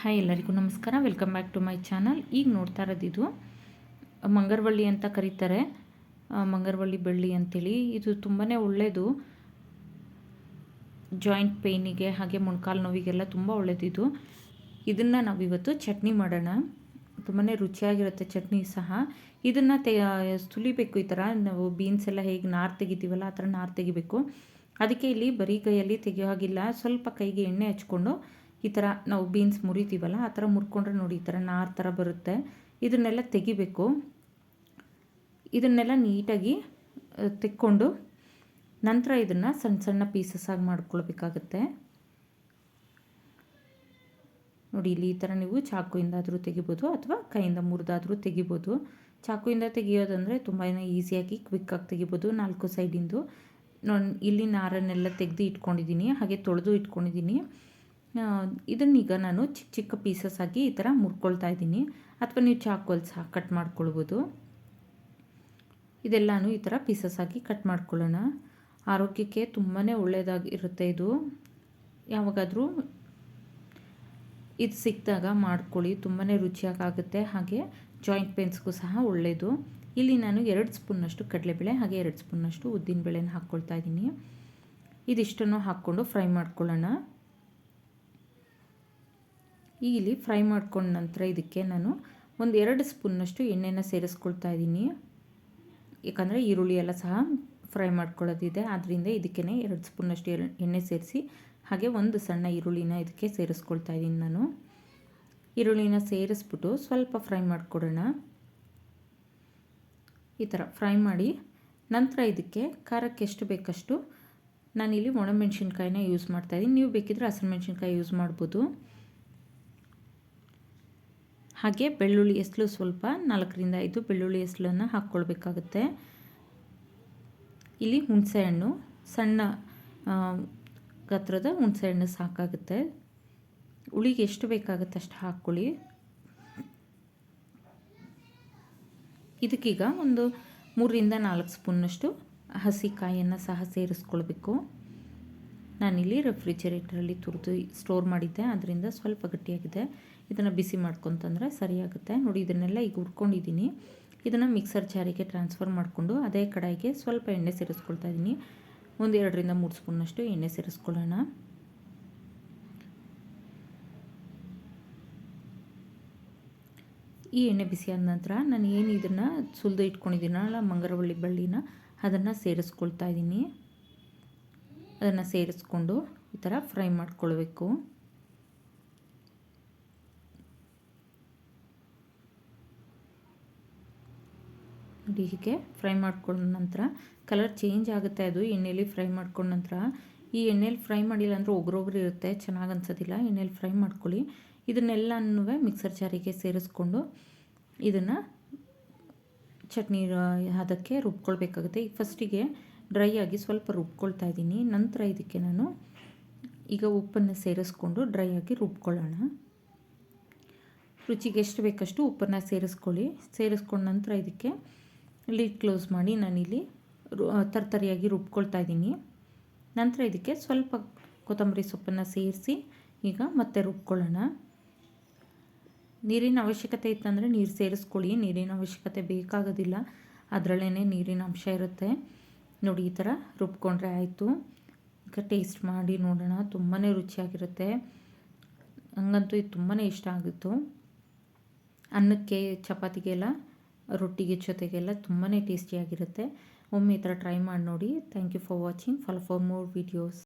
Hi ಎಲ್ಲರಿಗೂ ನಮಸ್ಕಾರ. Welcome back to my channel. ಈಗ ನೋಡ್ತಾ ಇರೋದು ಇದು ಮಂಗರವಳ್ಳಿ ಅಂತ ಕರೀತಾರೆ, ಮಂಗರವಳ್ಳಿ ಬಳ್ಳಿ ಅಂತೇಳಿ. ಇದು ತುಂಬಾ ಒಳ್ಳೆಯದು ಜಾಯಿಂಟ್ ಪೇಯ್ನಿಗೆ ಹಾಗೆ ಮೊಣಕಾಲು ನೋವಿಗೆಲ್ಲ ತುಂಬ ಒಳ್ಳೆಯದಿದು. ಇದನ್ನು ನಾವಿವತ್ತು ಚಟ್ನಿ ಮಾಡೋಣ. ತುಂಬಾ ರುಚಿಯಾಗಿರುತ್ತೆ ಚಟ್ನಿ ಸಹ. ಇದನ್ನು ಸುಲಿಬೇಕು. ಈ ಥರ ನಾವು ಬೀನ್ಸ್ ಎಲ್ಲ ಹೇಗೆ ನಾರು ತೆಗಿತೀವಲ್ಲ ಆ ಥರ ನಾರು ತೆಗಿಬೇಕು. ಅದಕ್ಕೆ ಇಲ್ಲಿ ಬರೀ ಕೈಯಲ್ಲಿ ತೆಗಿಯೋ ಹಾಗಿಲ್ಲ, ಸ್ವಲ್ಪ ಕೈಗೆ ಎಣ್ಣೆ ಹಚ್ಕೊಂಡು ಈ ಥರ ನಾವು ಬೀನ್ಸ್ ಮುರಿತೀವಲ್ಲ ಆ ಥರ ಮುರ್ಕೊಂಡ್ರೆ ನೋಡಿ ಈ ಥರ ನಾರು ಥರ ಬರುತ್ತೆ. ಇದನ್ನೆಲ್ಲ ತೆಗಿಬೇಕು. ಇದನ್ನೆಲ್ಲ ನೀಟಾಗಿ ತೆಕ್ಕೊಂಡು ನಂತರ ಇದನ್ನು ಸಣ್ಣ ಸಣ್ಣ ಪೀಸಸ್ ಆಗಿ ಮಾಡ್ಕೊಳ್ಬೇಕಾಗತ್ತೆ. ನೋಡಿ ಇಲ್ಲಿ ಈ ಥರ ನೀವು ಚಾಕುಯಿಂದಾದರೂ ತೆಗಿಬೋದು ಅಥವಾ ಕೈಯಿಂದ ಮುರಿದಾದರೂ ತೆಗಿಬೋದು. ಚಾಕುಯಿಂದ ತೆಗಿಯೋದಂದರೆ ತುಂಬಾ ಈಸಿಯಾಗಿ ಕ್ವಿಕ್ಕಾಗಿ ತೆಗಿಬೋದು. 4 ಸೈಡಿಂದು ಇಲ್ಲಿ ನಾರನ್ನೆಲ್ಲ ತೆಗೆದು ಇಟ್ಕೊಂಡಿದ್ದೀನಿ, ಹಾಗೆ ತೊಳೆದು ಇಟ್ಕೊಂಡಿದ್ದೀನಿ. ಇದನ್ನೀಗ ನಾನು ಚಿಕ್ಕ ಚಿಕ್ಕ ಪೀಸಸ್ ಆಗಿ ಈ ಥರ ಮುರ್ಕೊಳ್ತಾ ಇದ್ದೀನಿ, ಅಥವಾ ನೀವು ಚಾಕುವಲ್ಲಿ ಸಹ ಕಟ್ ಮಾಡ್ಕೊಳ್ಬೋದು. ಇದೆಲ್ಲನೂ ಈ ಥರ ಪೀಸಸ್ ಆಗಿ ಕಟ್ ಮಾಡ್ಕೊಳ್ಳೋಣ. ಆರೋಗ್ಯಕ್ಕೆ ತುಂಬಾ ಒಳ್ಳೆಯದಾಗಿರುತ್ತೆ ಇದು. ಯಾವಾಗಾದರೂ ಇದು ಸಿಕ್ಕಿದಾಗ ಮಾಡ್ಕೊಳ್ಳಿ, ತುಂಬಾ ರುಚಿಯಾಗುತ್ತೆ. ಹಾಗೆ ಜಾಯಿಂಟ್ ಪೇನ್ಸ್ಗೂ ಸಹ ಒಳ್ಳೆಯದು. ಇಲ್ಲಿ ನಾನು 2 ಸ್ಪೂನ್ನಷ್ಟು ಕಡಲೆಬೇಳೆ ಹಾಗೆ 2 ಸ್ಪೂನ್ನಷ್ಟು ಉದ್ದಿನಬೇಳೆನ ಹಾಕ್ಕೊಳ್ತಾ ಇದ್ದೀನಿ. ಇದಿಷ್ಟನ್ನು ಹಾಕ್ಕೊಂಡು ಫ್ರೈ ಮಾಡ್ಕೊಳ್ಳೋಣ. ಈಗ ಇಲ್ಲಿ ಫ್ರೈ ಮಾಡ್ಕೊಂಡ ನಂತರ ಇದಕ್ಕೆ ನಾನು ಒಂದು 2 ಸ್ಪೂನ್ನಷ್ಟು ಎಣ್ಣೆನ ಸೇರಿಸ್ಕೊಳ್ತಾ ಇದ್ದೀನಿ. ಯಾಕಂದರೆ ಈರುಳ್ಳಿ ಎಲ್ಲ ಸಹ ಫ್ರೈ ಮಾಡ್ಕೊಳ್ಳೋದಿದೆ, ಆದ್ದರಿಂದ ಇದಕ್ಕೇ 2 ಸ್ಪೂನ್ನಷ್ಟು ಎಣ್ಣೆ ಸೇರಿಸಿ ಹಾಗೆ ಒಂದು ಸಣ್ಣ ಈರುಳ್ಳಿನ ಇದಕ್ಕೆ ಸೇರಿಸ್ಕೊಳ್ತಾ ಇದ್ದೀನಿ ನಾನು. ಈರುಳ್ಳಿನ ಸೇರಿಸ್ಬಿಟ್ಟು ಸ್ವಲ್ಪ ಫ್ರೈ ಮಾಡಿಕೊಡೋಣ. ಈ ಥರ ಫ್ರೈ ಮಾಡಿ ನಂತರ ಇದಕ್ಕೆ ಖಾರಕ್ಕೆ ಎಷ್ಟು ಬೇಕಷ್ಟು ನಾನಿಲ್ಲಿ ಒಣಮೆಣ್ಸಿನ್ಕಾಯಿನ ಯೂಸ್ ಮಾಡ್ತಾಯಿದ್ದೀನಿ. ನೀವು ಬೇಕಿದ್ರೆ ಹಸಿಮೆಣ್ಸಿನ್ಕಾಯಿ ಯೂಸ್ ಮಾಡ್ಬೋದು. ಹಾಗೆ ಬೆಳ್ಳುಳ್ಳಿ ಎಸ್ಲು ಸ್ವಲ್ಪ 4ರಿಂದ 5 ಬೆಳ್ಳುಳ್ಳಿ ಎಸ್ಲನ್ನು ಹಾಕ್ಕೊಳ್ಬೇಕಾಗುತ್ತೆ. ಇಲ್ಲಿ ಹುಣಸೆಹಣ್ಣು, ಸಣ್ಣ ಗಾತ್ರದ ಹುಣಸೆಹಣ್ಣು ಸಾಕಾಗುತ್ತೆ. ಹುಳಿಗೆ ಎಷ್ಟು ಬೇಕಾಗುತ್ತೆ ಅಷ್ಟು ಹಾಕ್ಕೊಳ್ಳಿ. ಇದಕ್ಕೀಗ ಒಂದು 3ರಿಂದ 4 ಸ್ಪೂನ್ನಷ್ಟು ಹಸಿ ಕಾಯನ್ನು ಸಹ ಸೇರಿಸ್ಕೊಳ್ಬೇಕು. ನಾನಿಲ್ಲಿ ರೆಫ್ರಿಜರೇಟರಲ್ಲಿ ತುರಿದು ಸ್ಟೋರ್ ಮಾಡಿದ್ದೆ, ಅದರಿಂದ ಸ್ವಲ್ಪ ಗಟ್ಟಿಯಾಗಿದೆ. ಇದನ್ನು ಬಿಸಿ ಮಾಡ್ಕೊತಂದರೆ ಸರಿಯಾಗುತ್ತೆ. ನೋಡಿ ಇದನ್ನೆಲ್ಲ ಈಗ ಹುರ್ಕೊಂಡಿದ್ದೀನಿ. ಇದನ್ನು ಮಿಕ್ಸರ್ ಜಾರಿಗೆ ಟ್ರಾನ್ಸ್ಫರ್ ಮಾಡಿಕೊಂಡು ಅದೇ ಕಡಾಯಿಗೆ ಸ್ವಲ್ಪ ಎಣ್ಣೆ ಸೇರಿಸ್ಕೊಳ್ತಾ ಇದ್ದೀನಿ. ಒಂದು 2ರಿಂದ 3 ಸ್ಪೂನ್ನಷ್ಟು ಎಣ್ಣೆ ಸೇರಿಸ್ಕೊಳ್ಳೋಣ. ಈ ಎಣ್ಣೆ ಬಿಸಿಯಾದ ನಂತರ ನಾನು ಏನು ಇದನ್ನು ಸುಲಿದು ಇಟ್ಕೊಂಡಿದ್ದೀನಲ್ಲ ಮಂಗರವಳ್ಳಿ ಬಳ್ಳಿನ, ಅದನ್ನು ಸೇರಿಸ್ಕೊಳ್ತಾ ಇದ್ದೀನಿ. ಅದನ್ನು ಸೇರಿಸ್ಕೊಂಡು ಈ ಥರ ಫ್ರೈ ಮಾಡ್ಕೊಳ್ಬೇಕು. ನೋಡಿ ಹೀಗೆ ಫ್ರೈ ಮಾಡ್ಕೊಂಡ ನಂತರ ಕಲರ್ ಚೇಂಜ್ ಆಗುತ್ತೆ. ಅದು ಎಣ್ಣೆಯಲ್ಲಿ ಫ್ರೈ ಮಾಡ್ಕೊಂಡ ನಂತರ, ಈ ಎಣ್ಣೆಯಲ್ಲಿ ಫ್ರೈ ಮಾಡಿಲ್ಲ ಅಂದರೆ ಒಗ್ರೊಗ್ರು ಇರುತ್ತೆ, ಚೆನ್ನಾಗಿ ಅನ್ಸೋದಿಲ್ಲ. ಎಣ್ಣೆಯಲ್ಲಿ ಫ್ರೈ ಮಾಡ್ಕೊಳ್ಳಿ. ಇದನ್ನೆಲ್ಲನೂ ಮಿಕ್ಸರ್ ಜಾರಿಗೆ ಸೇರಿಸ್ಕೊಂಡು ಇದನ್ನು ಚಟ್ನಿ ಅದಕ್ಕೆ ರುಬ್ಕೊಳ್ಬೇಕಾಗುತ್ತೆ. ಈಗ ಫಸ್ಟಿಗೆ ಡ್ರೈ ಆಗಿ ಸ್ವಲ್ಪ ರುಬ್ಕೊಳ್ತಾ ಇದ್ದೀನಿ. ನಂತರ ಇದಕ್ಕೆ ನಾನು ಈಗ ಉಪ್ಪನ್ನು ಸೇರಿಸ್ಕೊಂಡು ಡ್ರೈ ಆಗಿ ರುಬ್ಕೊಳ್ಳೋಣ. ರುಚಿಗೆ ಎಷ್ಟು ಬೇಕಷ್ಟು ಉಪ್ಪನ್ನು ಸೇರಿಸ್ಕೊಳ್ಳಿ. ಸೇರಿಸ್ಕೊಂಡ ನಂತರ ಇದಕ್ಕೆ ಲಿಡ್ ಕ್ಲೋಸ್ ಮಾಡಿ ನಾನಿಲ್ಲಿ ತರ್ತರಿಯಾಗಿ ರುಬ್ಕೊಳ್ತಾ ಇದ್ದೀನಿ. ನಂತರ ಇದಕ್ಕೆ ಸ್ವಲ್ಪ ಕೊತ್ತಂಬರಿ ಸೊಪ್ಪನ್ನು ಸೇರಿಸಿ ಈಗ ಮತ್ತೆ ರುಬ್ಕೊಳ್ಳೋಣ. ನೀರಿನ ಅವಶ್ಯಕತೆ ಇತ್ತಂದರೆ ನೀರು ಸೇರಿಸ್ಕೊಳ್ಳಿ. ನೀರಿನ ಅವಶ್ಯಕತೆ ಬೇಕಾಗೋದಿಲ್ಲ, ಅದರಲ್ಲೇ ನೀರಿನ ಅಂಶ ಇರುತ್ತೆ. ನೋಡಿ ಈ ಥರ ರುಬ್ಕೊಂಡ್ರೆ ಆಯಿತು. ಈಗ ಟೇಸ್ಟ್ ಮಾಡಿ ನೋಡೋಣ. ತುಂಬಾ ರುಚಿಯಾಗಿರುತ್ತೆ. ಹಂಗಂತೂ ಇದು ತುಂಬಾ ಇಷ್ಟ ಆಗಿತ್ತು. ಅನ್ನಕ್ಕೆ, ಚಪಾತಿಗೆಲ್ಲ, ರೊಟ್ಟಿಗೆ ಜೊತೆಗೆಲ್ಲ ತುಂಬಾ ಟೇಸ್ಟಿಯಾಗಿರುತ್ತೆ. ಒಮ್ಮೆ ಈ ಥರ ಟ್ರೈ ಮಾಡಿ ನೋಡಿ. Thank you for watching. Follow for more videos.